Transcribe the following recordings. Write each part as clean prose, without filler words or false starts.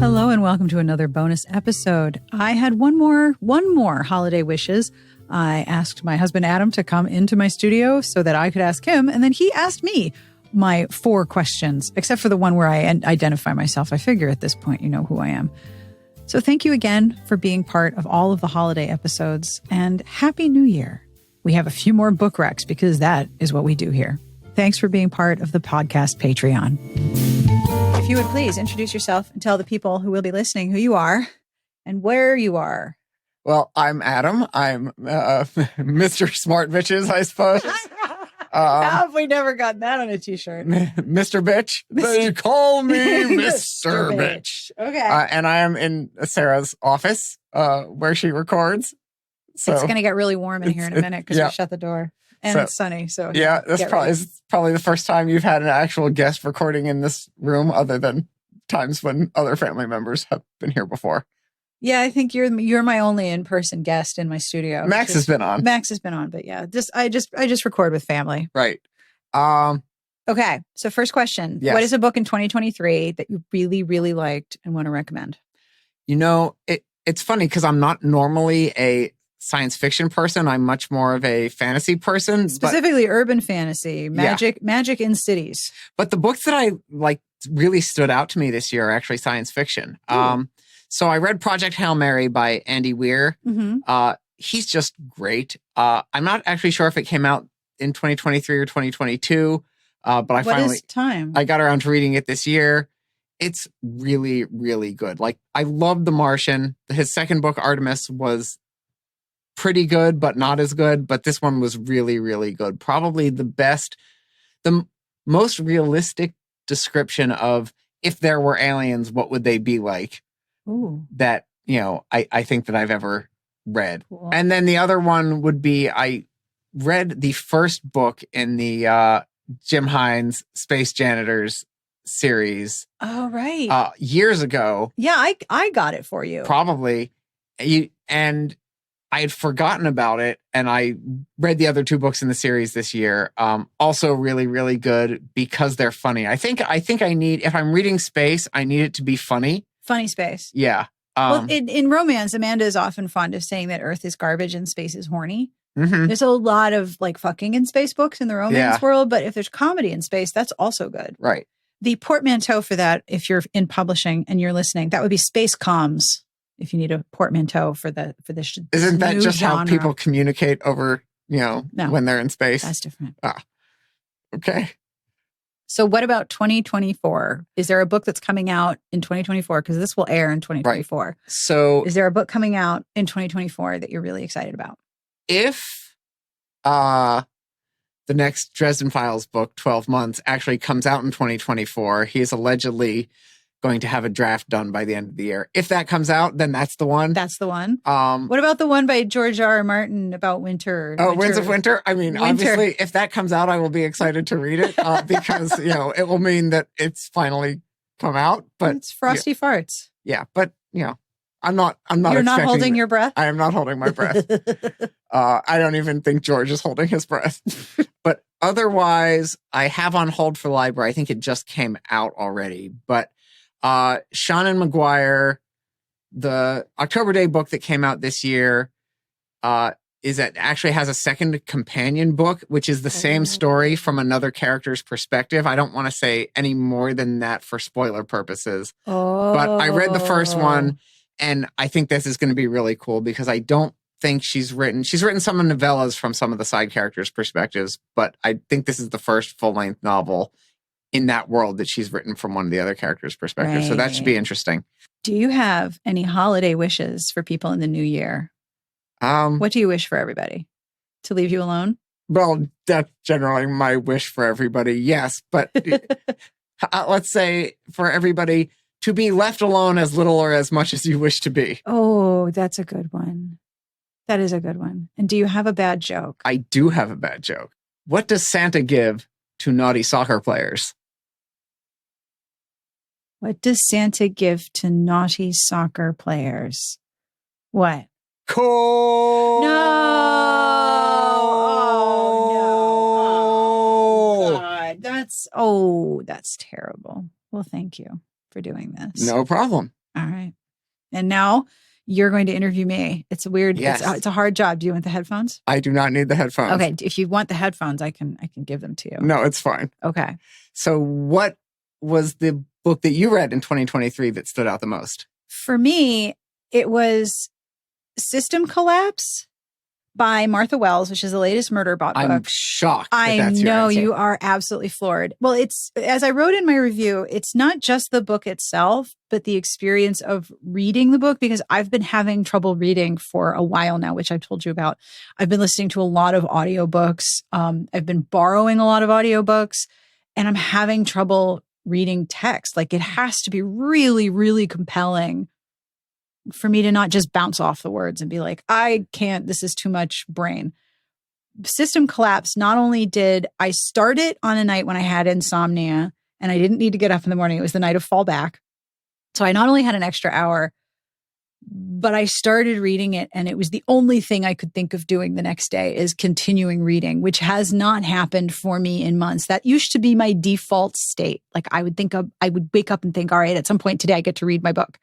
Hello and welcome to another bonus episode. I had one more holiday wishes. I asked my husband Adam to come into my studio so that I could ask him, and then he asked me my 4 questions, except for the one where I identify myself. I figure at this point you know who I am. So thank you again for being part of all of the holiday episodes, and Happy New Year. We have a few more book recs because that is what we do here. Thanks for being part of the podcast Patreon. If you would please introduce yourself and tell the people who will be listening who you are and where you are. Well, I'm Adam. I'm Mr. Smart Bitches, I suppose. How have we never gotten that on a t-shirt? Mr. Bitch. They call me Mr. Bitch. Okay. And I am in Sarah's office where she records. So it's going to get really warm in here in a minute because we shut the door. And it's sunny. So yeah, this is probably the first time you've had an actual guest recording in this room other than times when other family members have been here before. Yeah, I think you're my only in-person guest in my studio. Max has been on, but yeah, I just record with family. Right. Okay. So first question. Yes. What is a book in 2023 that you really, really liked and want to recommend? You know, it's funny because I'm not normally a science fiction person. I'm much more of a fantasy person. Specifically urban fantasy, magic in cities. But the books that I like really stood out to me this year are actually science fiction. So I read Project Hail Mary by Andy Weir. Mm-hmm. He's just great. I'm not actually sure if it came out in 2023 or 2022, but I got around to reading it this year. It's really, really good. Like, I loved The Martian. His second book, Artemis, was pretty good, but not as good. But this one was really, really good. Probably the most realistic description of if there were aliens, what would they be like? Ooh. That, I think that I've ever read. Cool. And then the other one would be, I read the first book in the Jim Hines Space Janitors series. Oh, right. Years ago. Yeah, I got it for you. Probably. And I had forgotten about it, and I read the other 2 books in the series this year. Also really, really good because they're funny. I think I need, if I'm reading space, I need it to be funny. Funny space. Yeah. Well, in romance, Amanda is often fond of saying that Earth is garbage and space is horny. Mm-hmm. There's a lot of like fucking in space books in the romance world, but if there's comedy in space, that's also good. Right. The portmanteau for that, if you're in publishing and you're listening, that would be space comms. If you need a portmanteau for this isn't that just genre. how people communicate over, when they're in space? That's different. Okay. So what about 2024? Is there a book that's coming out in 2024? Because this will air in 2024. Right. So is there a book coming out in 2024 that you're really excited about? If the next Dresden Files book, 12 Months, actually comes out in 2024, he is allegedly going to have a draft done by the end of the year. If that comes out, then that's the one. That's the one. What about the one by George R.R. Martin about winter? Oh, Winds of Winter? I mean, obviously, if that comes out, I will be excited to read it because, it will mean that it's finally come out. But it's frosty farts. Yeah, but, I'm not. You're not holding your breath? I am not holding my breath. I don't even think George is holding his breath. But otherwise, I have on hold for library. I think it just came out already. But Sean McGuire, the October Day book that came out this year, actually has a second companion book, which is the same story from another character's perspective. I don't want to say any more than that for spoiler purposes. But I read the first one, and I think this is going to be really cool because I don't think she's written some novellas from some of the side characters' perspectives, but I think this is the first full-length novel in that world that she's written from one of the other characters' perspectives. Right. So that should be interesting. Do you have any holiday wishes for people in the new year? What do you wish for everybody? To leave you alone? Well, that's generally my wish for everybody, yes. But let's say for everybody to be left alone as little or as much as you wish to be. Oh, that's a good one. That is a good one. And do you have a bad joke? I do have a bad joke. What does Santa give to naughty soccer players? What does Santa give to naughty soccer players? What? Coal! No! Oh, no. Oh, God. That's terrible. Well, thank you for doing this. No problem. All And now you're going to interview me. It's weird. Yes. It's a hard job. Do you want the headphones? I do not need the headphones. Okay. If you want the headphones, I can give them to you. No, it's fine. Okay. So what was the book that you read in 2023 that stood out the most? For me, it was System Collapse by Martha Wells, which is the latest murder bot book. I'm shocked. I know you are absolutely floored. Well, it's, as I wrote in my review, it's not just the book itself, but the experience of reading the book, because I've been having trouble reading for a while now, which I've told you about. I've been listening to a lot of audiobooks. I've been borrowing a lot of audiobooks, and I'm having trouble reading text. Like, it has to be really, really compelling for me to not just bounce off the words and be like, I can't, this is too much brain. System Collapse, not only did I start it on a night when I had insomnia and I didn't need to get up in the morning, it was the night of fallback. So I not only had an extra hour, but I started reading it, and it was the only thing I could think of doing the next day is continuing reading, which has not happened for me in months. That used to be my default state. Like, I would wake up and think, all right, at some point today, I get to read my book.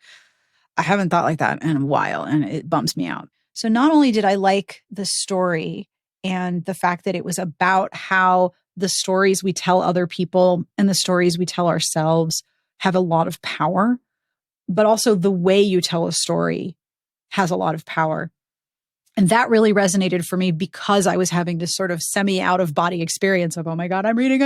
I haven't thought like that in a while, and it bumps me out. So not only did I like the story and the fact that it was about how the stories we tell other people and the stories we tell ourselves have a lot of power, but also the way you tell a story has a lot of power. And that really resonated for me because I was having this sort of semi-out-of-body experience of, oh my God, I'm reading.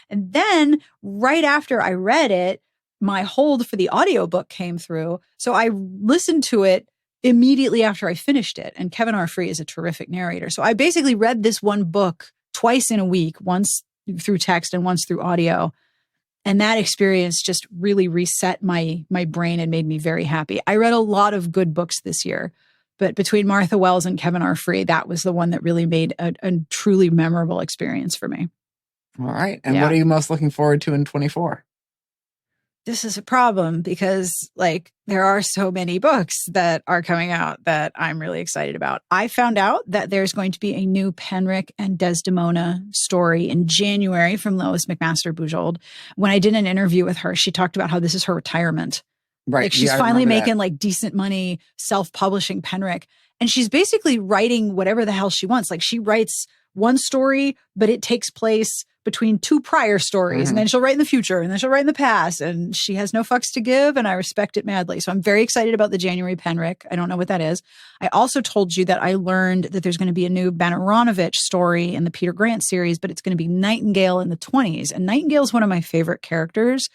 And then right after I read it, my hold for the audiobook came through. So I listened to it immediately after I finished it. And Kevin R. Free is a terrific narrator. So I basically read this one book twice in a week, once through text and once through audio. And that experience just really reset my brain and made me very happy. I read a lot of good books this year, but between Martha Wells and Kevin R. Free, that was the one that really made a truly memorable experience for me. All right. And what are you most looking forward to in 24? This is a problem because, like, there are so many books that are coming out that I'm really excited about. I found out that there's going to be a new Penric and Desdemona story in January from Lois McMaster Bujold. When I did an interview with her, she talked about how this is her retirement. Right. Like, she's finally making like decent money self-publishing Penric. And she's basically writing whatever the hell she wants. Like, she writes one story, but it takes place between two prior stories, and then she'll write in the future, and then she'll write in the past, and she has no fucks to give, and I respect it madly. So I'm very excited about the January Penric. I don't know what that is. I also told you that I learned that there's going to be a new Ben Aronovich story in the Peter Grant series, but it's going to be Nightingale in the 20s. And Nightingale is one of my favorite characters.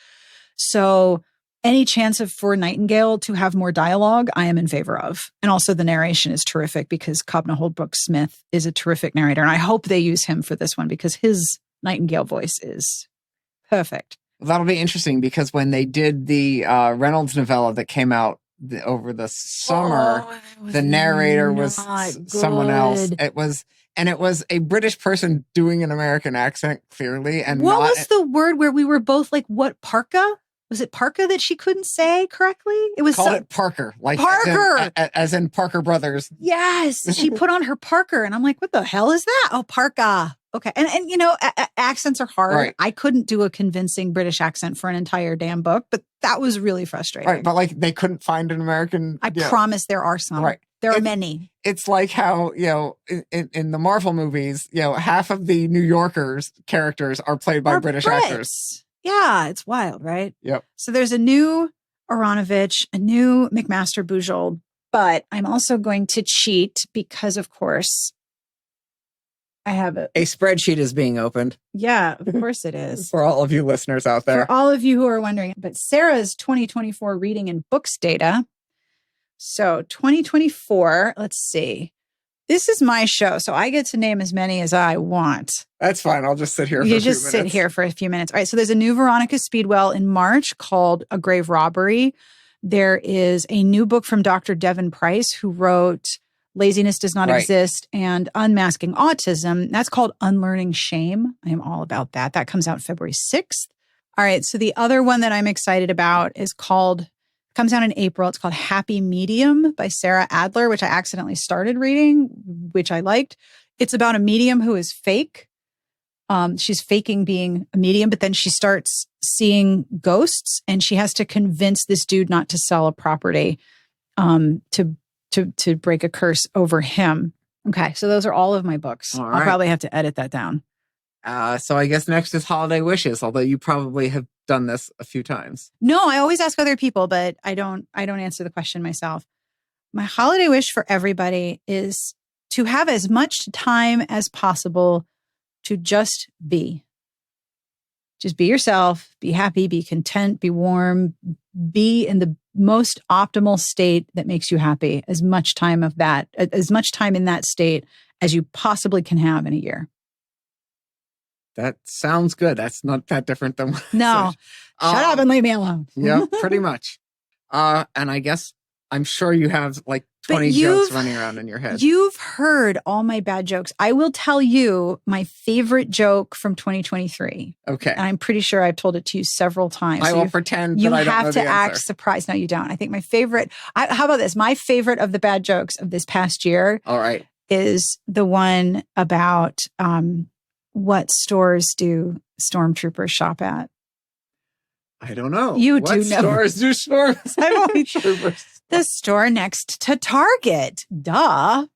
So any chance for Nightingale to have more dialogue, I am in favor of. And also the narration is terrific because Cobna Holdbrook-Smith is a terrific narrator. And I hope they use him for this one because his Nightingale voice is perfect. Well, that'll be interesting because when they did the Reynolds novella that came out over the summer, the narrator was someone else. It was a British person doing an American accent, clearly. And what was the word where we were both like, what, parka? Was it parka that she couldn't say correctly? It was called it Parker, like Parker, as in Parker Brothers. Yes, she put on her Parker, and I'm like, what the hell is that? Oh, parka. Okay, and you know, accents are hard. Right. I couldn't do a convincing British accent for an entire damn book, but that was really frustrating. Right, but like they couldn't find an American. I promise there are some. Right. There are many. It's like how, you know, in the Marvel movies, you know, half of the New Yorkers characters are played by British actors. Yeah, it's wild, right? Yep. So there's a new Aronovich, a new McMaster Bujold, but I'm also going to cheat because, of course, I have a spreadsheet is being opened. Yeah, of course it is. For all of you listeners out there. For all of you who are wondering. But Sarah's 2024 reading and books data. So 2024, let's see. This is my show, so I get to name as many as I want. That's fine. I'll just sit here for a few minutes. You just sit here for a few minutes. All right, so there's a new Veronica Speedwell in March called A Grave Robbery. There is a new book from Dr. Devon Price, who wrote Laziness Does Not Exist and Unmasking Autism. That's called Unlearning Shame. I am all about that. That comes out February 6th. All right, so the other one that I'm excited about comes out in April. It's called Happy Medium by Sarah Adler, which I accidentally started reading, which I liked. It's about a medium who is fake. She's faking being a medium, but then she starts seeing ghosts and she has to convince this dude not to sell a property to break a curse over him. Okay, so those are all of my books. All right. I'll probably have to edit that down. So I guess next is holiday wishes, although you probably have done this a few times. No, I always ask other people, but I don't answer the question myself. My holiday wish for everybody is to have as much time as possible to just be. Just be yourself, be happy, be content, be warm, be in the most optimal state that makes you happy. As much time in that state as you possibly can have in a year. That sounds good. That's not that different than what No. Shut up and leave me alone. Yeah, pretty much. And I guess I'm sure you have like 20 jokes running around in your head. You've heard all my bad jokes. I will tell you my favorite joke from 2023. Okay. And I'm pretty sure I've told it to you several times. I will pretend that I don't know the answer. You have to act surprised. No, you don't. I think my favorite, how about this? My favorite of the bad jokes of this past year. All right. Is the one about what stores do stormtroopers shop at? I don't know. What do know. Stores do stormtroopers? The store next to Target. Duh.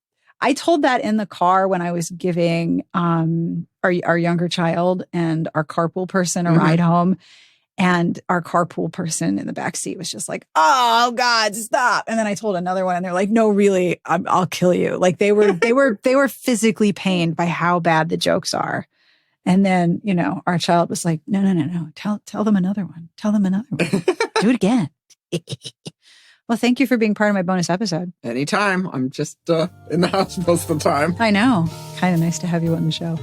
I told that in the car when I was giving our younger child and our carpool person a ride home. And our carpool person in the back seat was just like, "Oh God, stop!" And then I told another one, and they're like, "No, really, I'll kill you." Like they were physically pained by how bad the jokes are. And then our child was like, "No, tell them another one. Tell them another one. Do it again." Well, thank you for being part of my bonus episode. Anytime. I'm just in the house most of the time. I know. Kind of nice to have you on the show.